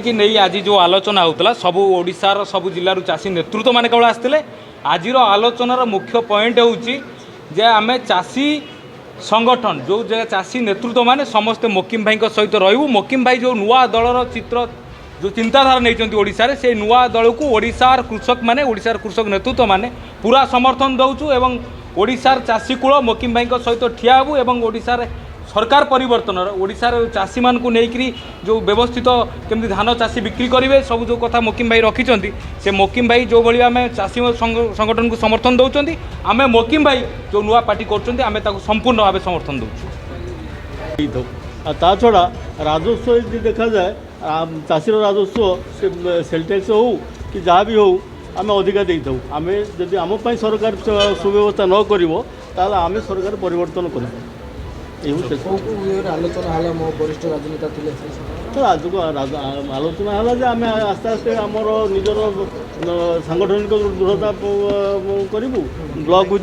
की नहीं आज जो आलोचना होता सबू ओडिशार सबू जिलूर चाषी नेतृत्व मैंने केवल आसते आज आलोचनार मुख्य पॉइंट होचे आम चाषी संगठन जो जगह चाषी नेतृत्व माने समस्ते मोकिम भाई सहित रहू मोकिम भाई जो नुआ दलर चित्र जो चिंताधारा नहीं ओडिशा से नुआ दल को ओडिशार कृषक माने ओडिशार कृषक नेतृत्व माने पूरा समर्थन दौचु एवं ओडिशार चाषी कूल मोकिम भाई सहित ठिया हेबू एवं ओडिशार सरकार परिवर्तन ओडिशार चाषी मान को लेकरी जो व्यवस्थित केमती धान चाषी बिक्री करेंगे सब जो कथा मोकिम भाई रखिंट से मोकिम भाई जो भाई आम चाषी संगठन को समर्थन दौरान आम मोकिम भाई जो नुआ पार्टी कर संपूर्ण भाव समर्थन दौर ता छड़ा राजस्व यदि देखा जाए चाषीर राजस्व सेल टैक्स हो कि जहाँ भी हो आम अधिका दे था आम जदि आम सरकार सुव्यवस्था न कर आम सरकार परिवर्तन कर आलोचना वरिष्ठ राजनेता तो आलोचना है आम आस्ते आस्ते आमर निजर सांगठनिक दृढ़ता करूँ ब्लॉक